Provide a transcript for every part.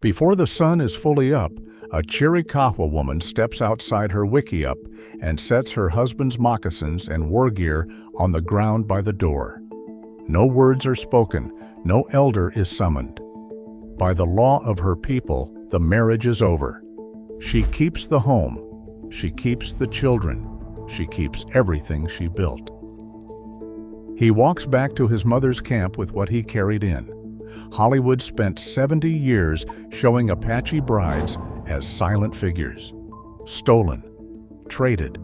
Before the sun is fully up, a Chiricahua woman steps outside her wickiup and sets her husband's moccasins and war gear on the ground by the door. No words are spoken, no elder is summoned. By the law of her people, the marriage is over. She keeps the home, she keeps the children, she keeps everything she built. He walks back to his mother's camp with what he carried in. Hollywood spent 70 years showing Apache brides as silent figures, stolen, traded,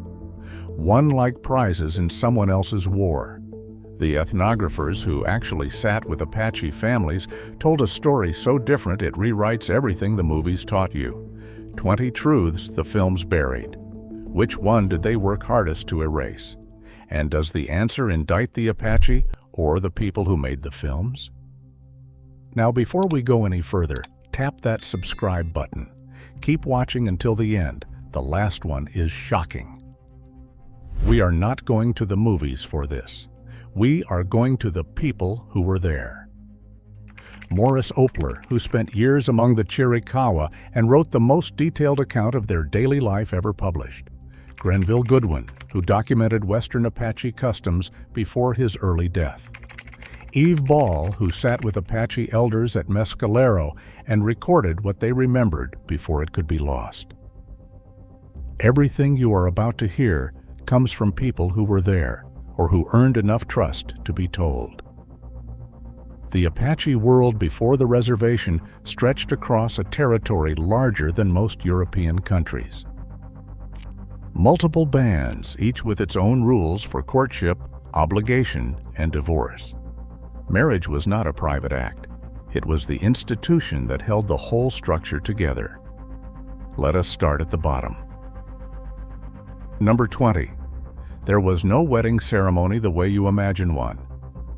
won like prizes in someone else's war. The ethnographers who actually sat with Apache families told a story so different it rewrites everything the movies taught you. 20 truths the films buried. Which one did they work hardest to erase? And does the answer indict the Apache or the people who made the films? Now, before we go any further, tap that subscribe button. Keep watching until the end. The last one is shocking. We are not going to the movies for this. We are going to the people who were there. Morris Opler, who spent years among the Chiricahua and wrote the most detailed account of their daily life ever published. Grenville Goodwin, who documented Western Apache customs before his early death. Eve Ball, who sat with Apache elders at Mescalero and recorded what they remembered before it could be lost. Everything you are about to hear comes from people who were there, or who earned enough trust to be told. The Apache world before the reservation stretched across a territory larger than most European countries. Multiple bands, each with its own rules for courtship, obligation, and divorce. Marriage was not a private act. It was the institution that held the whole structure together. Let us start at the bottom. Number 20. There was no wedding ceremony the way you imagine one.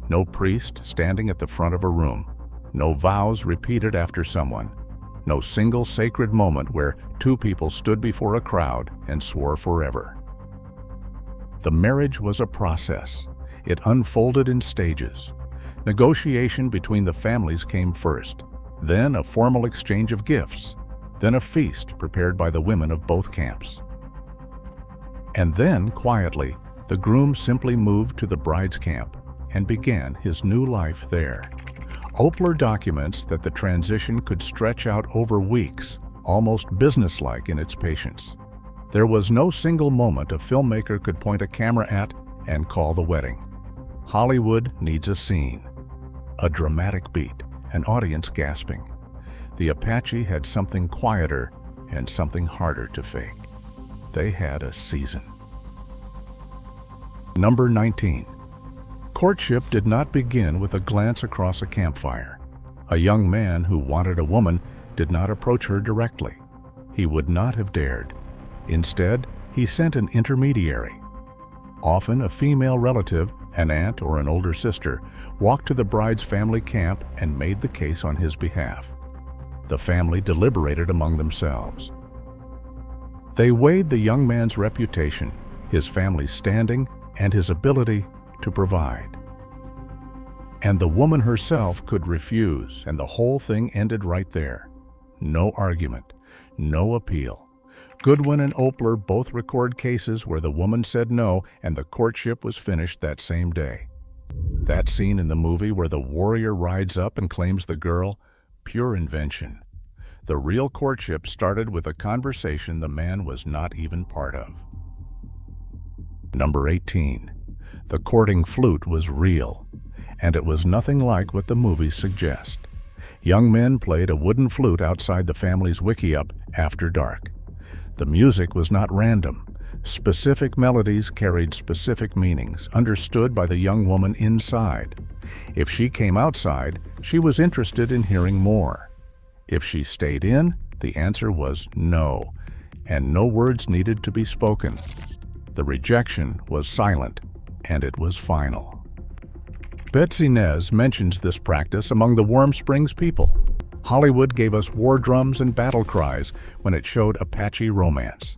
No priest standing at the front of a room. No vows repeated after someone. No single sacred moment where two people stood before a crowd and swore forever. The marriage was a process. It unfolded in stages. Negotiation between the families came first, then a formal exchange of gifts, then a feast prepared by the women of both camps. And then, quietly, the groom simply moved to the bride's camp and began his new life there. Opler documents that the transition could stretch out over weeks, almost businesslike in its patience. There was no single moment a filmmaker could point a camera at and call the wedding. Hollywood needs a scene, a dramatic beat, an audience gasping. The Apache had something quieter and something harder to fake. They had a season. Number 19. Courtship did not begin with a glance across a campfire. A young man who wanted a woman did not approach her directly. He would not have dared. Instead, he sent an intermediary. Often a female relative, an aunt or an older sister, walked to the bride's family camp and made the case on his behalf. The family deliberated among themselves. They weighed the young man's reputation, his family's standing, and his ability to provide. And the woman herself could refuse, and the whole thing ended right there. No argument, no appeal. Goodwin and Opler both record cases where the woman said no and the courtship was finished that same day. That scene in the movie where the warrior rides up and claims the girl, pure invention. The real courtship started with a conversation the man was not even part of. Number 18. The courting flute was real, and it was nothing like what the movies suggest. Young men played a wooden flute outside the family's wickiup after dark. The music was not random. Specific melodies carried specific meanings, understood by the young woman inside. If she came outside, she was interested in hearing more. If she stayed in, the answer was no, and no words needed to be spoken. The rejection was silent, and it was final. Betsy Nez mentions this practice among the Warm Springs people. Hollywood gave us war drums and battle cries when it showed Apache romance.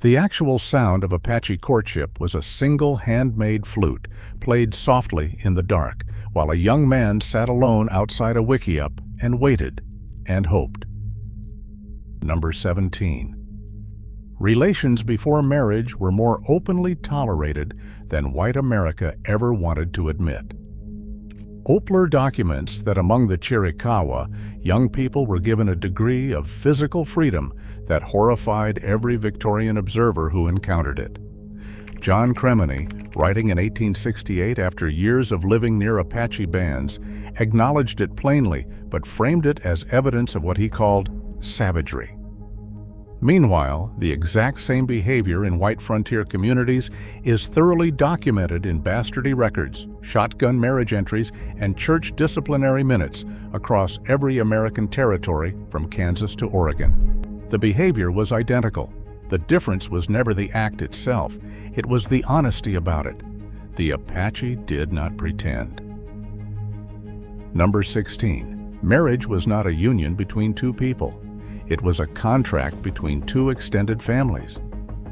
The actual sound of Apache courtship was a single handmade flute, played softly in the dark, while a young man sat alone outside a wickiup and waited and hoped. Number 17. Relations before marriage were more openly tolerated than white America ever wanted to admit. Opler documents that among the Chiricahua, young people were given a degree of physical freedom that horrified every Victorian observer who encountered it. John Cremeny, writing in 1868 after years of living near Apache bands, acknowledged it plainly but framed it as evidence of what he called savagery. Meanwhile, the exact same behavior in white frontier communities is thoroughly documented in bastardy records, shotgun marriage entries, and church disciplinary minutes across every American territory from Kansas to Oregon. The behavior was identical. The difference was never the act itself. It was the honesty about it. The Apache did not pretend. Number 16. Marriage was not a union between two people. It was a contract between two extended families.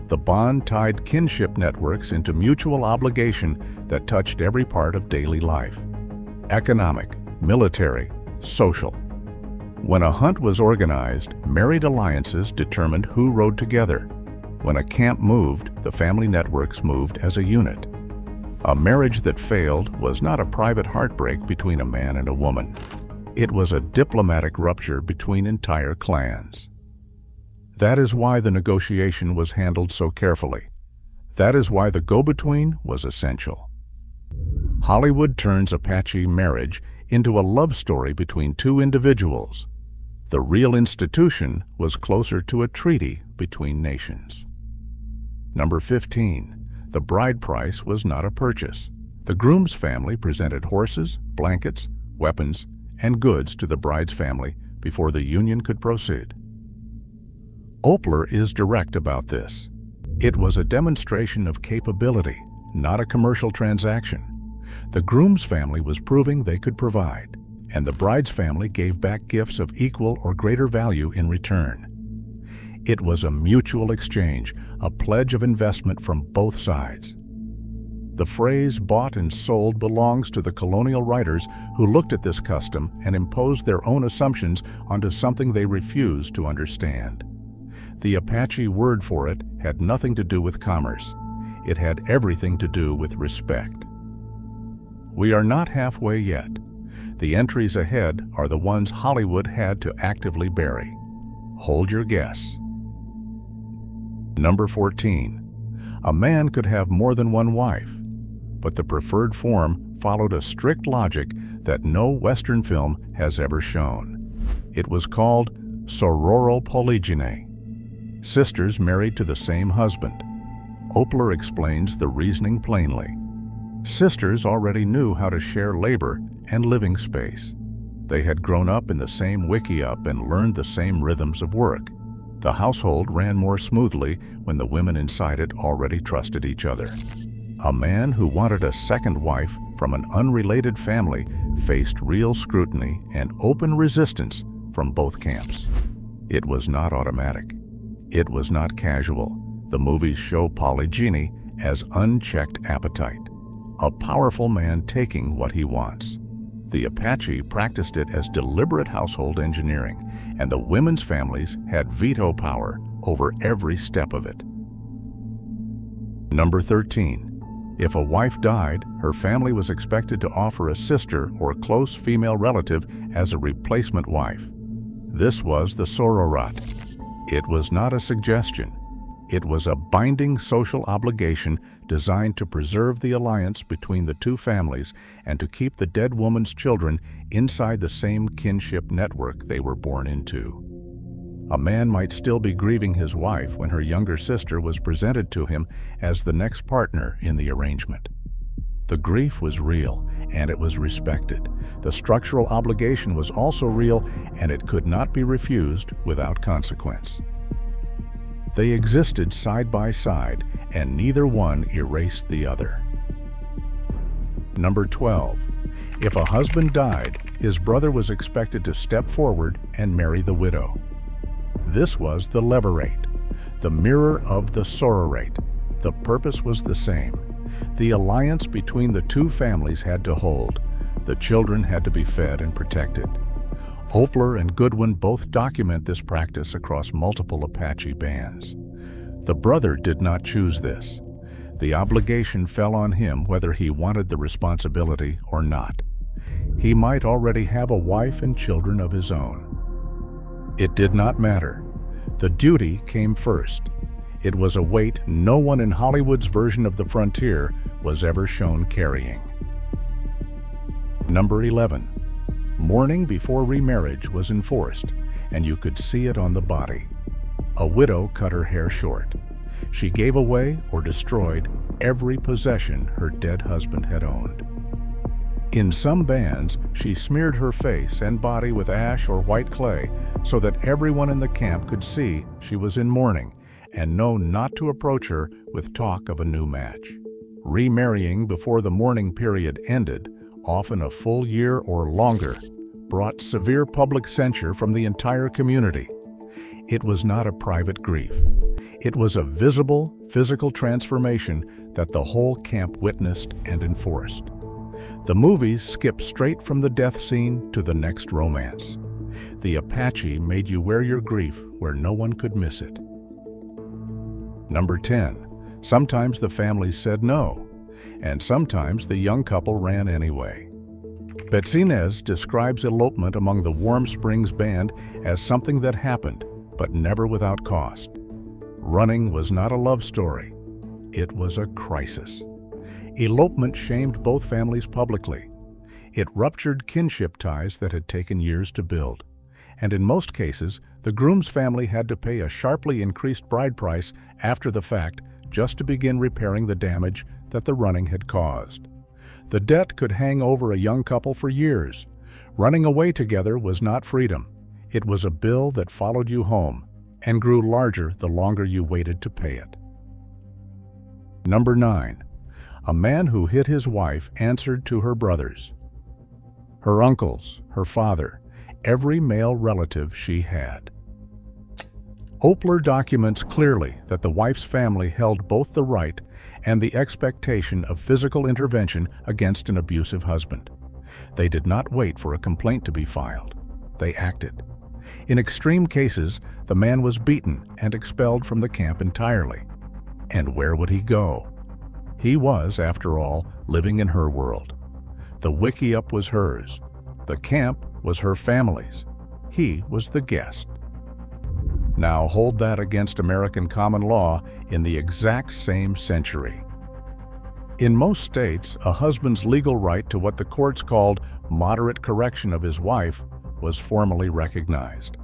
The bond tied kinship networks into mutual obligation that touched every part of daily life: economic, military, social. When a hunt was organized, married alliances determined who rode together. When a camp moved, the family networks moved as a unit. A marriage that failed was not a private heartbreak between a man and a woman. It was a diplomatic rupture between entire clans. That is why the negotiation was handled so carefully. That is why the go-between was essential. Hollywood turns Apache marriage into a love story between two individuals. The real institution was closer to a treaty between nations. Number 15. The bride price was not a purchase. The groom's family presented horses, blankets, weapons, and goods to the bride's family before the union could proceed. Opler is direct about this. It was a demonstration of capability, not a commercial transaction. The groom's family was proving they could provide, and the bride's family gave back gifts of equal or greater value in return. It was a mutual exchange, a pledge of investment from both sides. The phrase bought and sold belongs to the colonial writers who looked at this custom and imposed their own assumptions onto something they refused to understand. The Apache word for it had nothing to do with commerce. It had everything to do with respect. We are not halfway yet. The entries ahead are the ones Hollywood had to actively bury. Hold your guess. Number 14. A man could have more than one wife, but the preferred form followed a strict logic that no Western film has ever shown. It was called sororal polygyny. Sisters married to the same husband. Opler explains the reasoning plainly. Sisters already knew how to share labor and living space. They had grown up in the same wickiup and learned the same rhythms of work. The household ran more smoothly when the women inside it already trusted each other. A man who wanted a second wife from an unrelated family faced real scrutiny and open resistance from both camps. It was not automatic. It was not casual. The movies show polygyny as unchecked appetite, a powerful man taking what he wants. The Apache practiced it as deliberate household engineering, and the women's families had veto power over every step of it. Number 13. If a wife died, her family was expected to offer a sister or close female relative as a replacement wife. This was the sororat. It was not a suggestion. It was a binding social obligation designed to preserve the alliance between the two families and to keep the dead woman's children inside the same kinship network they were born into. A man might still be grieving his wife when her younger sister was presented to him as the next partner in the arrangement. The grief was real, and it was respected. The structural obligation was also real, and it could not be refused without consequence. They existed side by side, and neither one erased the other. Number 12. If a husband died, his brother was expected to step forward and marry the widow. This was the levirate, the mirror of the sororate. The purpose was the same. The alliance between the two families had to hold. The children had to be fed and protected. Opler and Goodwin both document this practice across multiple Apache bands. The brother did not choose this. The obligation fell on him whether he wanted the responsibility or not. He might already have a wife and children of his own. It did not matter. The duty came first. It was a weight no one in Hollywood's version of the frontier was ever shown carrying. Number 11. Mourning before remarriage was enforced, and you could see it on the body. A widow cut her hair short. She gave away or destroyed every possession her dead husband had owned. In some bands, she smeared her face and body with ash or white clay so that everyone in the camp could see she was in mourning and know not to approach her with talk of a new match. Remarrying before the mourning period ended, often a full year or longer, brought severe public censure from the entire community. It was not a private grief. It was a visible, physical transformation that the whole camp witnessed and enforced. The movies skipped straight from the death scene to the next romance. The Apache made you wear your grief where no one could miss it. Number 10. Sometimes the family said no, and sometimes the young couple ran anyway. Betsinez describes elopement among the Warm Springs Band as something that happened, but never without cost. Running was not a love story. It was a crisis. Elopement shamed both families publicly. It ruptured kinship ties that had taken years to build. And in most cases, the groom's family had to pay a sharply increased bride price after the fact just to begin repairing the damage that the running had caused. The debt could hang over a young couple for years. Running away together was not freedom. It was a bill that followed you home and grew larger the longer you waited to pay it. Number 9. A man who hit his wife answered to her brothers, her uncles, her father, every male relative she had. Opler documents clearly that the wife's family held both the right and the expectation of physical intervention against an abusive husband. They did not wait for a complaint to be filed. They acted. In extreme cases, the man was beaten and expelled from the camp entirely. And where would he go? He was, after all, living in her world. The wickiup was hers. The camp was her family's. He was the guest. Now hold that against American common law in the exact same century. In most states, a husband's legal right to what the courts called moderate correction of his wife was formally recognized.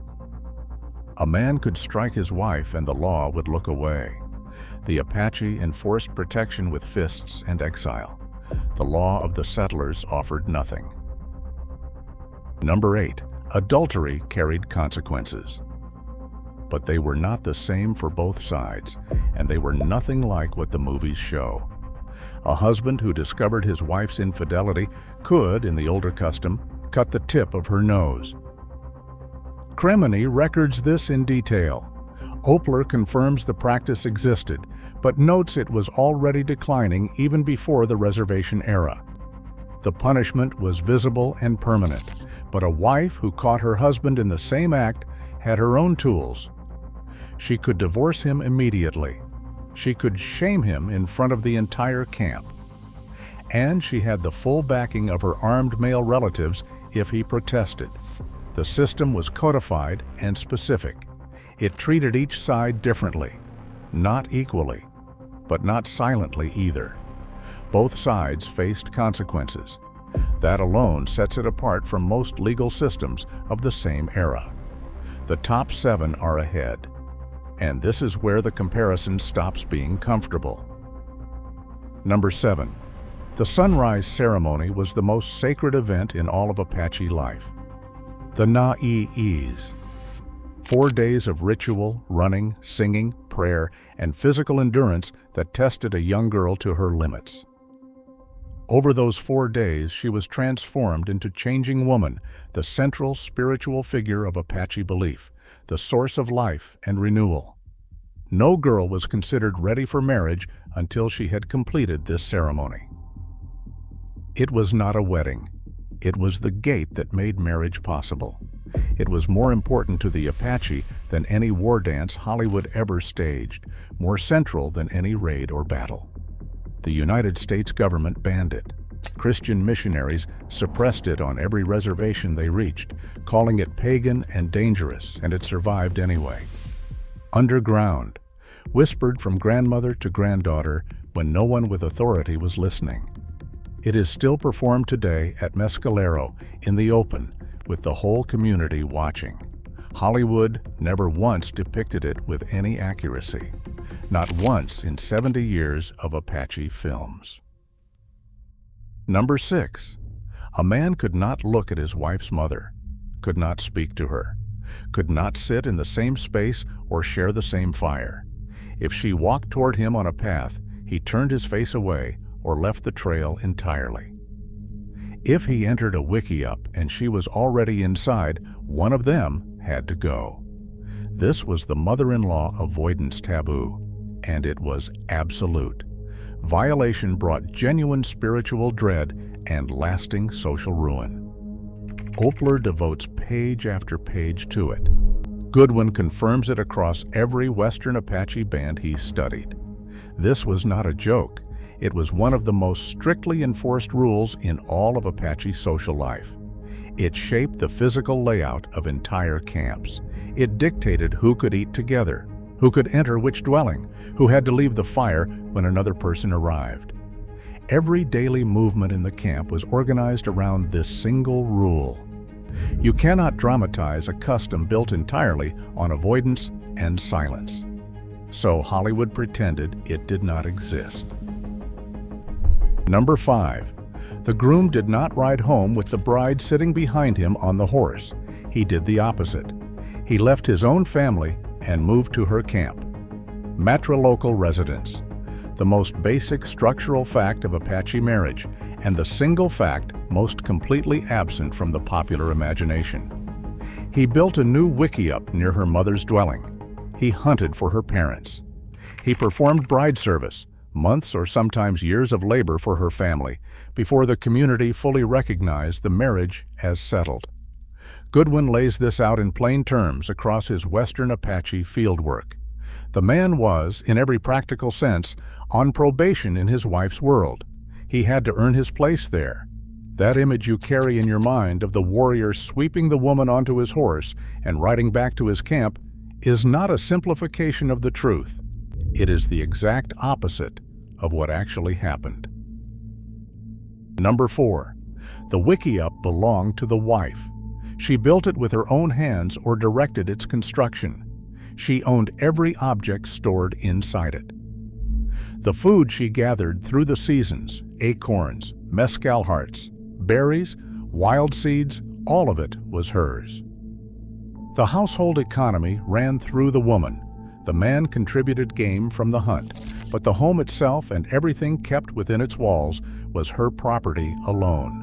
A man could strike his wife and the law would look away. The Apache enforced protection with fists and exile. The law of the settlers offered nothing. Number 8. Adultery carried consequences. But they were not the same for both sides, and they were nothing like what the movies show. A husband who discovered his wife's infidelity could, in the older custom, cut the tip of her nose. Kremeny records this in detail. Opler confirms the practice existed, but notes it was already declining even before the reservation era. The punishment was visible and permanent, but a wife who caught her husband in the same act had her own tools. She could divorce him immediately. She could shame him in front of the entire camp. And she had the full backing of her armed male relatives if he protested. The system was codified and specific. It treated each side differently, not equally, but not silently either. Both sides faced consequences. That alone sets it apart from most legal systems of the same era. The top 7 are ahead, and this is where the comparison stops being comfortable. Number 7. The sunrise ceremony was the most sacred event in all of Apache life. The Na-e-ees. 4 days of ritual, running, singing, prayer, and physical endurance that tested a young girl to her limits. Over those 4 days, she was transformed into changing woman, the central spiritual figure of Apache belief, the source of life and renewal. No girl was considered ready for marriage until she had completed this ceremony. It was not a wedding. It was the gate that made marriage possible. It was more important to the Apache than any war dance Hollywood ever staged, more central than any raid or battle. The United States government banned it. Christian missionaries suppressed it on every reservation they reached, calling it pagan and dangerous, and it survived anyway. Underground, whispered from grandmother to granddaughter when no one with authority was listening. It is still performed today at Mescalero in the open, with the whole community watching. Hollywood never once depicted it with any accuracy, not once in 70 years of Apache films. Number 6. A man could not look at his wife's mother, could not speak to her, could not sit in the same space or share the same fire. If she walked toward him on a path, he turned his face away or left the trail entirely. If he entered a wickiup and she was already inside, one of them had to go. This was the mother-in-law avoidance taboo, and it was absolute. Violation brought genuine spiritual dread and lasting social ruin. Opler devotes page after page to it. Goodwin confirms it across every Western Apache band he's studied. This was not a joke. It was one of the most strictly enforced rules in all of Apache social life. It shaped the physical layout of entire camps. It dictated who could eat together, who could enter which dwelling, who had to leave the fire when another person arrived. Every daily movement in the camp was organized around this single rule. You cannot dramatize a custom built entirely on avoidance and silence. So Hollywood pretended it did not exist. Number 5. The groom did not ride home with the bride sitting behind him on the horse. He did the opposite. He left his own family and moved to her camp. Matrilocal residence, the most basic structural fact of Apache marriage, and the single fact most completely absent from the popular imagination. He built a new wickiup near her mother's dwelling. He hunted for her parents. He performed bride service, months or sometimes years of labor for her family, before the community fully recognized the marriage as settled. Goodwin lays this out in plain terms across his Western Apache fieldwork. The man was, in every practical sense, on probation in his wife's world. He had to earn his place there. That image you carry in your mind of the warrior sweeping the woman onto his horse and riding back to his camp is not a simplification of the truth. It is the exact opposite of what actually happened. Number 4. The wickiup belonged to the wife. She built it with her own hands or directed its construction. She owned every object stored inside it. The food she gathered through the seasons, acorns, mescal hearts, berries, wild seeds, all of it was hers. The household economy ran through the woman. The man contributed game from the hunt, but the home itself and everything kept within its walls was her property alone.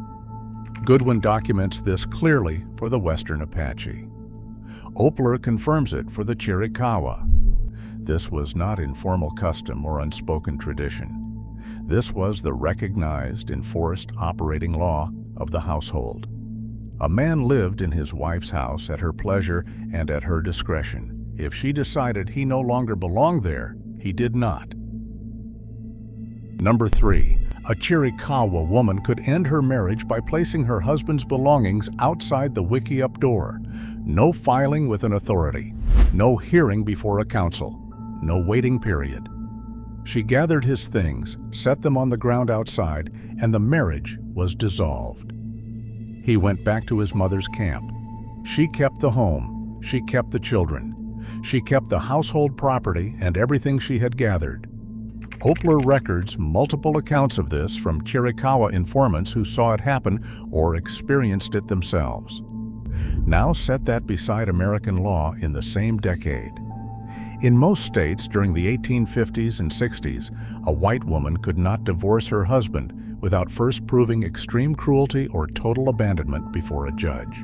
Goodwin documents this clearly for the Western Apache. Opler confirms it for the Chiricahua. This was not informal custom or unspoken tradition. This was the recognized, enforced operating law of the household. A man lived in his wife's house at her pleasure and at her discretion. If she decided he no longer belonged there, he did not. Number 3. A Chiricahua woman could end her marriage by placing her husband's belongings outside the wickiup door. No filing with an authority, no hearing before a council, no waiting period. She gathered his things, set them on the ground outside, and the marriage was dissolved. He went back to his mother's camp. She kept the home, she kept the children. She kept the household property and everything she had gathered. Opler records multiple accounts of this from Chiricahua informants who saw it happen or experienced it themselves. Now set that beside American law in the same decade. In most states during the 1850s and 60s, a white woman could not divorce her husband without first proving extreme cruelty or total abandonment before a judge.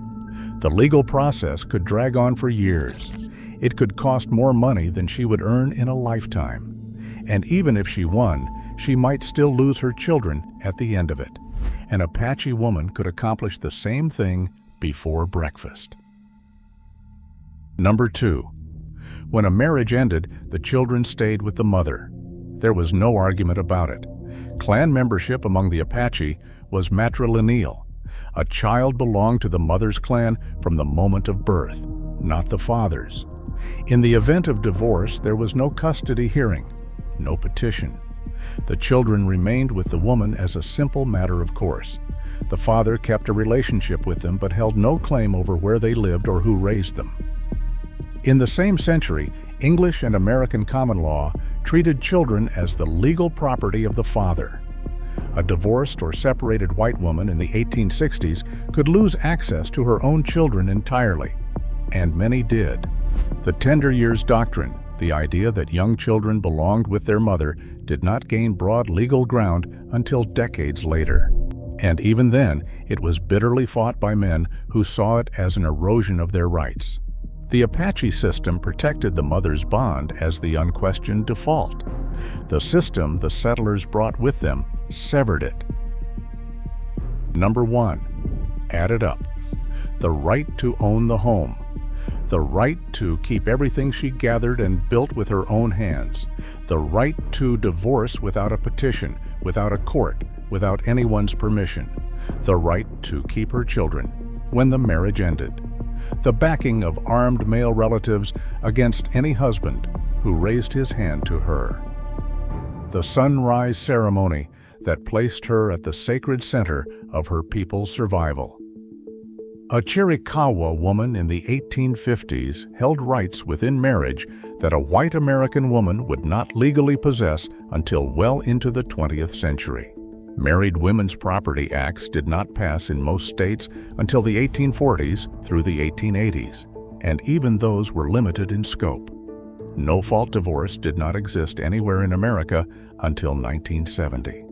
The legal process could drag on for years. It could cost more money than she would earn in a lifetime. And even if she won, she might still lose her children at the end of it. An Apache woman could accomplish the same thing before breakfast. Number 2. When a marriage ended, the children stayed with the mother. There was no argument about it. Clan membership among the Apache was matrilineal. A child belonged to the mother's clan from the moment of birth, not the father's. In the event of divorce, there was no custody hearing, no petition. The children remained with the woman as a simple matter of course. The father kept a relationship with them but held no claim over where they lived or who raised them. In the same century, English and American common law treated children as the legal property of the father. A divorced or separated white woman in the 1860s could lose access to her own children entirely, and many did. The tender years doctrine, the idea that young children belonged with their mother, did not gain broad legal ground until decades later. And even then, it was bitterly fought by men who saw it as an erosion of their rights. The Apache system protected the mother's bond as the unquestioned default. The system the settlers brought with them severed it. Number 1. Add it up. The right to own the home. The right to keep everything she gathered and built with her own hands. The right to divorce without a petition, without a court, without anyone's permission. The right to keep her children when the marriage ended. The backing of armed male relatives against any husband who raised his hand to her. The sunrise ceremony that placed her at the sacred center of her people's survival. A Chiricahua woman in the 1850s held rights within marriage that a white American woman would not legally possess until well into the 20th century. Married Women's Property Acts did not pass in most states until the 1840s through the 1880s, and even those were limited in scope. No-fault divorce did not exist anywhere in America until 1970.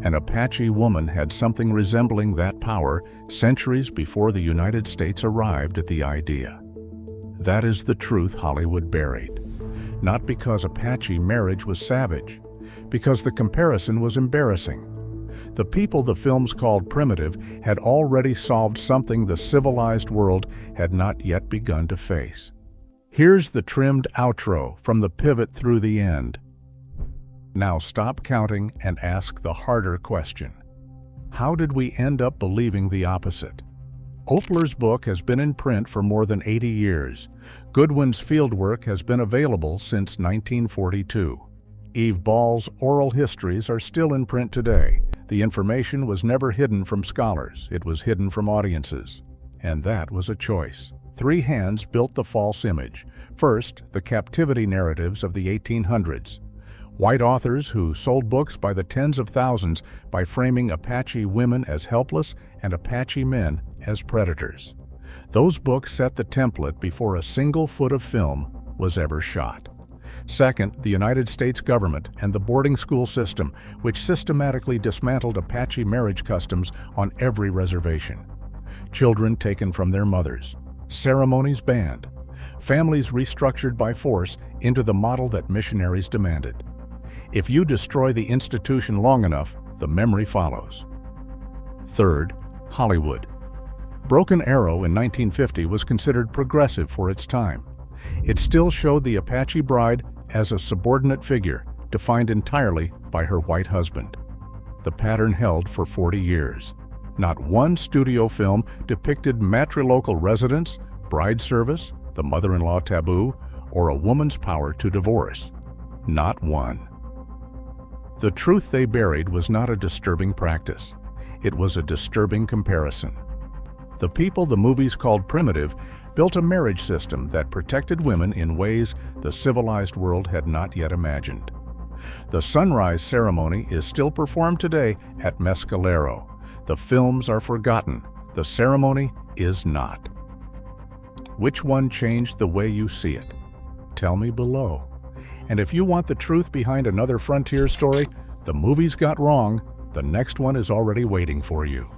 An Apache woman had something resembling that power centuries before the United States arrived at the idea. That is the truth Hollywood buried. Not because Apache marriage was savage, because the comparison was embarrassing. The people the films called primitive had already solved something the civilized world had not yet begun to face. Here's the trimmed outro from the pivot through the end. Now stop counting and ask the harder question. How did we end up believing the opposite? Opler's book has been in print for more than 80 years. Goodwin's fieldwork has been available since 1942. Eve Ball's oral histories are still in print today. The information was never hidden from scholars, it was hidden from audiences. And that was a choice. 3 hands built the false image. First, the captivity narratives of the 1800s. White authors who sold books by the tens of thousands by framing Apache women as helpless and Apache men as predators. Those books set the template before a single foot of film was ever shot. Second, the United States government and the boarding school system, which systematically dismantled Apache marriage customs on every reservation. Children taken from their mothers, ceremonies banned, families restructured by force into the model that missionaries demanded. If you destroy the institution long enough, the memory follows. Third, Hollywood. Broken Arrow in 1950 was considered progressive for its time. It still showed the Apache bride as a subordinate figure, defined entirely by her white husband. The pattern held for 40 years. Not one studio film depicted matrilocal residence, bride service, the mother-in-law taboo, or a woman's power to divorce. Not one. The truth they buried was not a disturbing practice. It was a disturbing comparison. The people the movies called primitive built a marriage system that protected women in ways the civilized world had not yet imagined. The sunrise ceremony is still performed today at Mescalero. The films are forgotten. The ceremony is not. Which one changed the way you see it? Tell me below. And if you want the truth behind another frontier story the movies got wrong, the next one is already waiting for you.